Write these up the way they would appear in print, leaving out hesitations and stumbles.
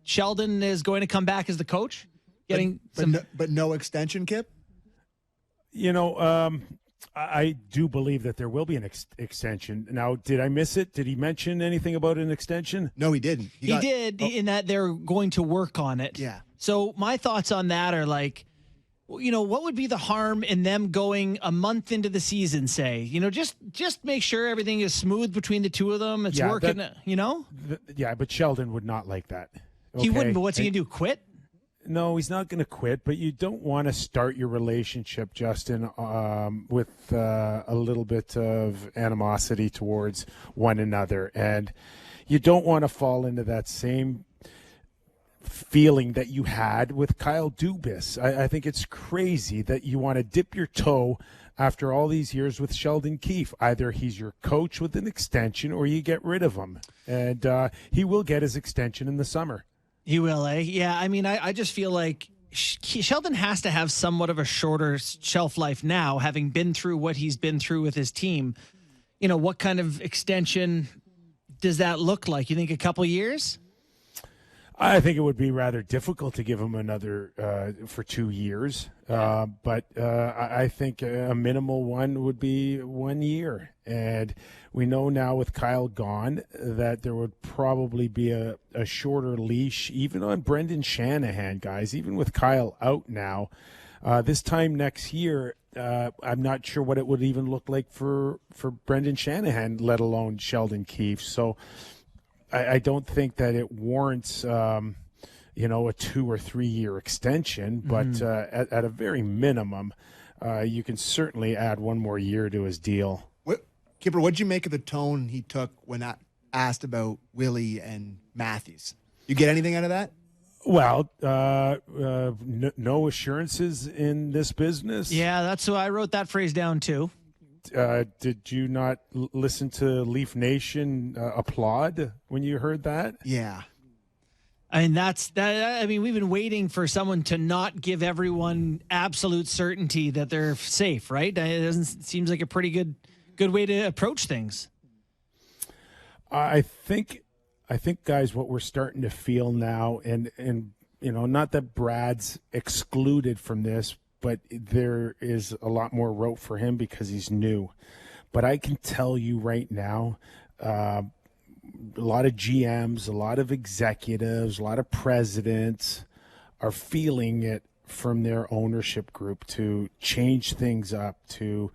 Sheldon is going to come back as the coach? But no extension, Kip? I do believe that there will be an extension. Now, did I miss it? Did he mention anything about an extension? No, he didn't. He did, in that they're going to work on it. Yeah. So my thoughts on that are like, what would be the harm in them going a month into the season, say? Just make sure everything is smooth between the two of them. It's working, Yeah, but Sheldon would not like that. Okay? He wouldn't, but what's he going to do, quit? No, he's not going to quit, but you don't want to start your relationship, Justin, with a little bit of animosity towards one another. And you don't want to fall into that same feeling that you had with Kyle Dubas. I think it's crazy that you want to dip your toe after all these years with Sheldon Keefe. Either he's your coach with an extension or you get rid of him. And he will get his extension in the summer. He will, eh? Yeah, I mean, I just feel like Sheldon has to have somewhat of a shorter shelf life now, having been through what he's been through with his team. What kind of extension does that look like? You think a couple years? I think it would be rather difficult to give him another for 2 years. But I think a minimal one would be 1 year. And we know now with Kyle gone that there would probably be a shorter leash, even on Brendan Shanahan, guys, even with Kyle out now. This time next year, I'm not sure what it would even look like for Brendan Shanahan, let alone Sheldon Keefe. So I don't think that it warrants, a 2 or 3 year extension, but at a very minimum, you can certainly add 1 more year to his deal. Kipper, what'd you make of the tone he took when asked about Willie and Matthews? You get anything out of that? Well, no assurances in this business. Yeah, that's why I wrote that phrase down too. Did you not listen to Leaf Nation applaud when you heard that? Yeah. I mean, we've been waiting for someone to not give everyone absolute certainty that they're safe, right? It seems like a pretty good way to approach things. I think, guys, what we're starting to feel now, and not that Brad's excluded from this, but there is a lot more rope for him because he's new. But I can tell you right now, a lot of GMs, a lot of executives, a lot of presidents are feeling it from their ownership group to change things up, to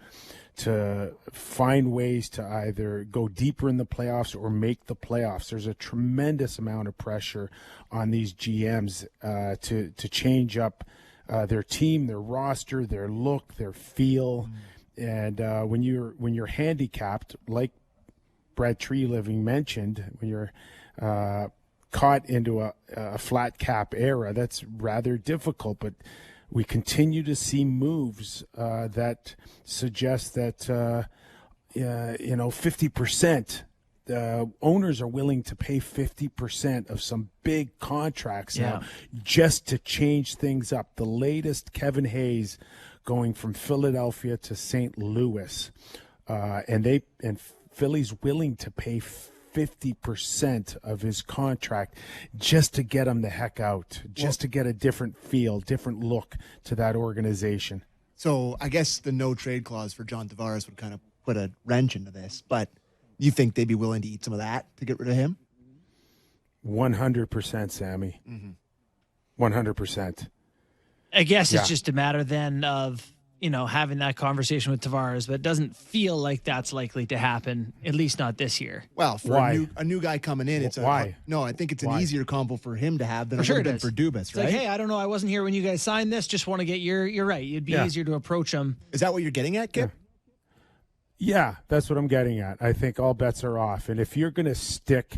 find ways to either go deeper in the playoffs or make the playoffs. There's a tremendous amount of pressure on these GMs to change up their team, their roster, their look, their feel. And when you're handicapped, like Brad Treliving mentioned, when you're caught into a flat cap era, that's rather difficult. But we continue to see moves that suggest that 50%. Owners are willing to pay 50% of some big contracts now just to change things up. The latest, Kevin Hayes going from Philadelphia to St. Louis, and Philly's willing to pay 50% of his contract just to get him the heck out, to get a different feel, different look to that organization. So I guess the no trade clause for John Tavares would kind of put a wrench into this, but you think they'd be willing to eat some of that to get rid of him? 100%, Sammy. 100%. I guess it's just a matter then of, having that conversation with Tavares, but it doesn't feel like that's likely to happen, at least not this year. Well, for a new guy coming in, it's why? No, I think it's an easier combo for him to have than it would have been for Dubas, it's right? Like, hey, I don't know, I wasn't here when you guys signed this. Just want to get you're right. It'd be easier to approach him. Is that what you're getting at, Kip? Yeah, that's what I'm getting at. I think all bets are off. And if you're going to stick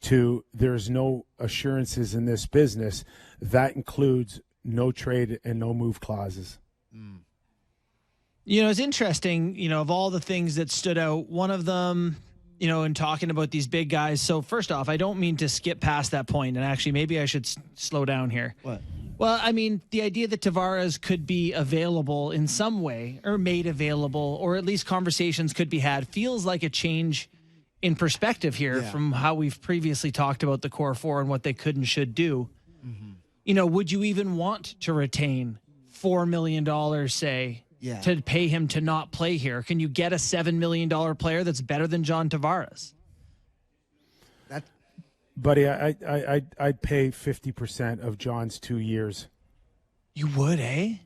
to there's no assurances in this business, that includes no trade and no move clauses. It's interesting, of all the things that stood out, one of them, in talking about these big guys. So first off, I don't mean to skip past that point, and actually maybe I should slow down here. What? Well, I mean, the idea that Tavares could be available in some way or made available, or at least conversations could be had, feels like a change in perspective here Yeah. from how we've previously talked about the core four and what they could and should do. You know, would you even want to retain $4 million, say, Yeah. to pay him to not play here? Can you get a $7 million player that's better than John Tavares? That Buddy, I'd pay 50% of John's 2 years. You would, eh?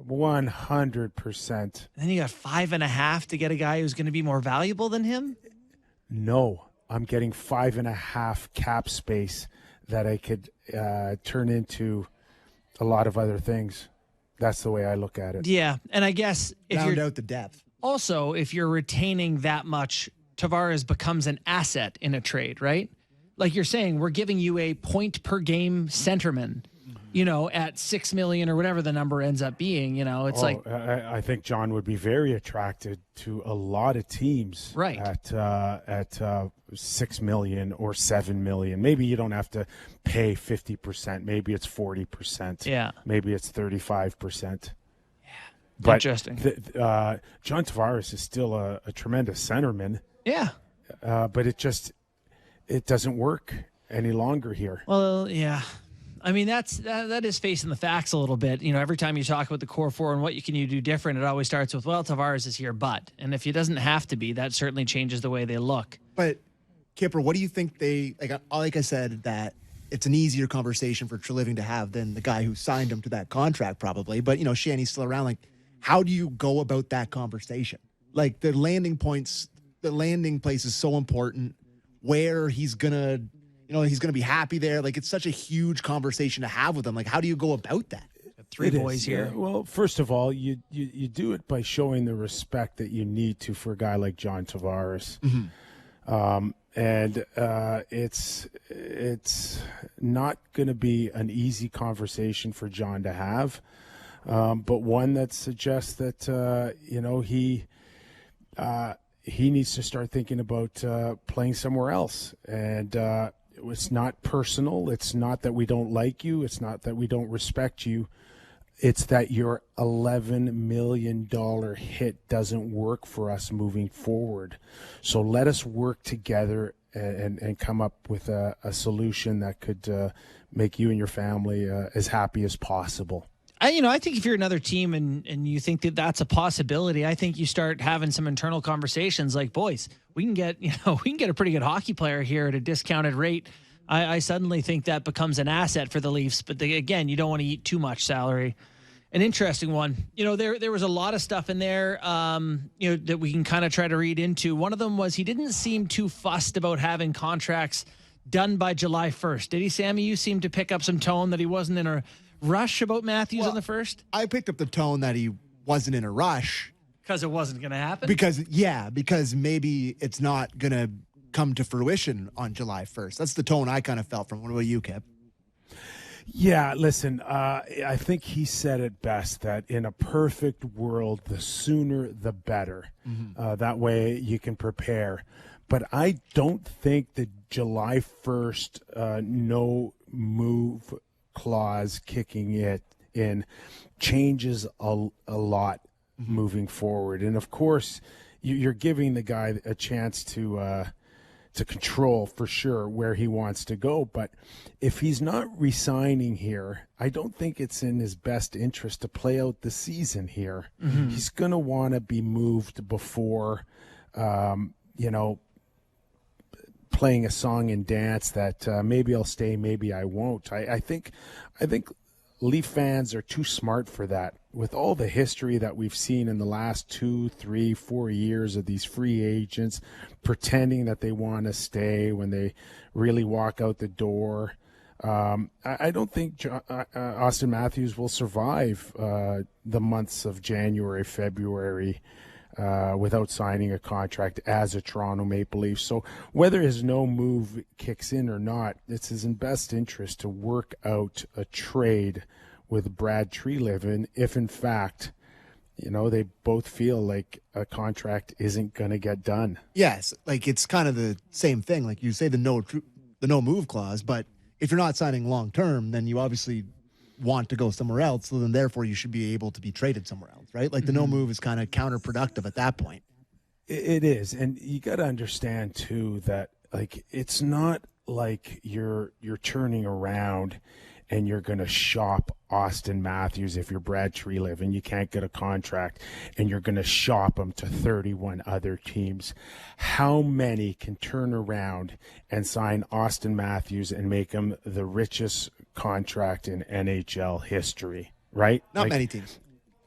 100%. And then you got 5.5 to get a guy who's going to be more valuable than him? No, I'm getting 5.5 cap space that I could turn into a lot of other things. That's the way I look at it. Yeah, and I guess if round you're out the depth. also, if you're retaining that much, Tavares becomes an asset in a trade, right? Like you're saying, we're giving you a point per game centerman, you know, at $6 million or whatever the number ends up being. You know, it's like I think John would be very attracted to a lot of teams, Right. At $6 million or $7 million. Maybe you don't have to pay 50%. Maybe it's 40%. Yeah. Maybe it's 35%. Interesting. John Tavares is still a tremendous centerman, Yeah. but it doesn't work any longer here. Well, yeah. I mean, that is facing the facts a little bit. You know, every time you talk about the core four and what you do different, it always starts with, well, Tavares is here, but. And if he doesn't have to be, that certainly changes the way they look. But Kyper, what do you think like I said, that it's an easier conversation for Treliving to have than the guy who signed him to that contract probably. But, you know, Shanny's still around. Like, how do you go about that conversation? Like, the landing place is so important. Where he's going to be happy there. Like, it's such a huge conversation to have with him. Like, how do you go about that? Three boys here. Yeah. Well, first of all, you do it by showing the respect that you need to for a guy like John Tavares. And it's not going to be an easy conversation for John to have, but one that suggests that he needs to start thinking about playing somewhere else. And it's not personal. It's not that we don't like you. It's not that we don't respect you. It's that your $11 million hit doesn't work for us moving forward. So let us work together and come up with a solution that could make you and your family as happy as possible. I think if you're another team and you think that that's a possibility, I think you start having some internal conversations like, boys, we can get a pretty good hockey player here at a discounted rate. I suddenly think that becomes an asset for the Leafs. But again, you don't want to eat too much salary. An interesting one. There was a lot of stuff in there, that we can kind of try to read into. One of them was he didn't seem too fussed about having contracts done by July 1st. Did he, Sammy? You seemed to pick up some tone that he wasn't in a rush about Matthews on the first? I picked up the tone that he wasn't in a rush. Because it wasn't going to happen? Because maybe it's not going to come to fruition on July 1st. That's the tone I kind of felt from. What about you, Kip? Yeah, listen, I think he said it best that in a perfect world, the sooner the better. That way you can prepare. But I don't think the July 1st no move clause kicking it in changes a lot moving forward. And of course, you're giving the guy a chance to control for sure where he wants to go. But if he's not re-signing here, I don't think it's in his best interest to play out the season here. He's going to want to be moved before, playing a song and dance that maybe I'll stay, maybe I won't. I think Leaf fans are too smart for that. With all the history that we've seen in the last 2, 3, 4 years of these free agents pretending that they want to stay when they really walk out the door, I don't think Auston Matthews will survive the months of January, February without signing a contract as a Toronto Maple Leaf. So whether his no move kicks in or not, it's his best interest to work out a trade with Brad Treliving if, in fact, they both feel like a contract isn't going to get done. Yes, like it's kind of the same thing. Like you say, the no move clause, but if you're not signing long term, then you obviously want to go somewhere else. So then, therefore, you should be able to be traded somewhere else, right? Like the no move is kind of counterproductive at that point. It is, and you got to understand too that like it's not like you're turning around and you're going to shop Auston Matthews if you're Brad Treliving and you can't get a contract, and you're going to shop him to 31 other teams. How many can turn around and sign Auston Matthews and make him the richest contract in NHL history, right? Not many teams.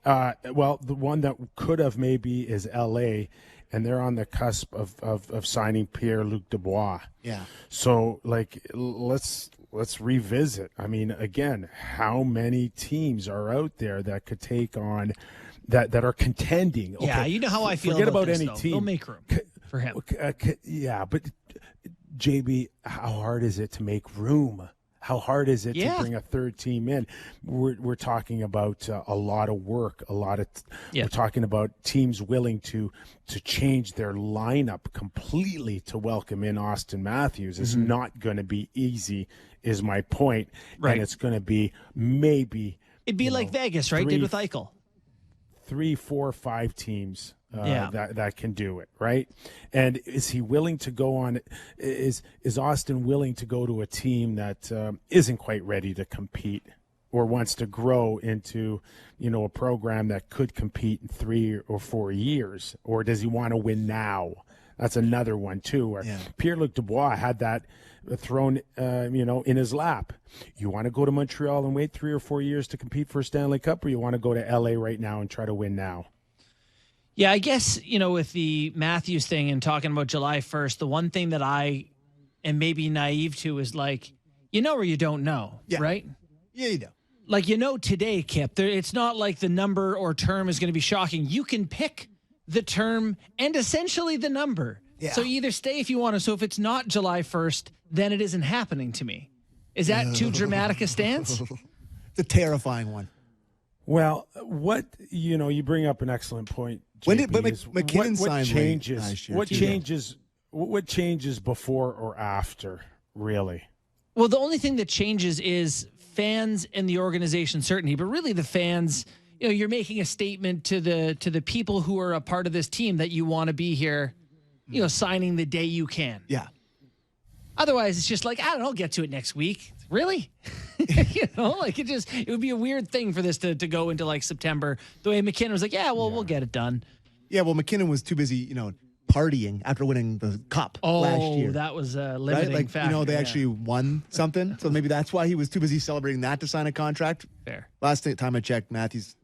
Well, the one that could have maybe is LA, and they're on the cusp of signing Pierre-Luc Dubois. Yeah. So, like, let's revisit. I mean, again, how many teams are out there that could take on that are contending? Okay, yeah, you know how I feel. Forget about this, any though. team. They'll make room for him. Yeah, but JB, how hard is it to make room? How hard is it to bring a third team in? We're talking about a lot of work, we're talking about teams willing to change their lineup completely to welcome in Auston Matthews. It's not going to be easy, is my point. Right. And it's going to be maybe it'd be like Vegas, right? Did with Eichel. 3, 4, 5 teams that can do it, right? And is he willing to go on? Is Auston willing to go to a team that isn't quite ready to compete, or wants to grow into, a program that could compete in 3 or 4 years, or does he want to win now? That's another one too. Where Pierre-Luc Dubois had that thrown, in his lap. You want to go to Montreal and wait 3 or 4 years to compete for a Stanley Cup, or you want to go to LA right now and try to win now? Yeah, I guess, with the Matthews thing and talking about July 1st, the one thing that I am maybe naive to is like, or you don't know, right? Yeah, you know. Like, today, Kip, it's not like the number or term is going to be shocking. You can pick the term and essentially the number. Yeah. So you either stay if you want to. So if it's not July 1st, then it isn't happening to me. Is that too dramatic a stance? It's a terrifying one. Well, you bring up an excellent point. When did McKinnon sign changes? Last year, what changes before or after, really? Well, the only thing that changes is fans and the organization certainty, but really the fans, you're making a statement to the people who are a part of this team that you want to be here, signing the day you can. Yeah. Otherwise, it's just like, I'll get to it next week. Really? It would be a weird thing for this to go into like September. The way McKinnon was like, we'll get it done. Yeah, well, McKinnon was too busy, partying after winning the cup last year. Oh, that was a limiting factor. They actually won something. So maybe that's why he was too busy celebrating that to sign a contract. Fair. Last time I checked, Matthews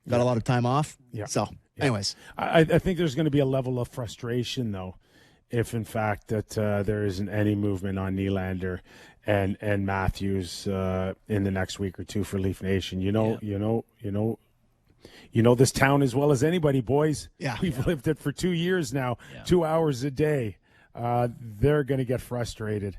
got a lot of time off. Yeah. So, anyways. I think there's going to be a level of frustration, though, if in fact that there isn't any movement on Nylander and Matthews in the next week or two for Leaf Nation. You know this town as well as anybody, boys. Yeah. We've lived it for 2 years now, 2 hours a day. They're going to get frustrated.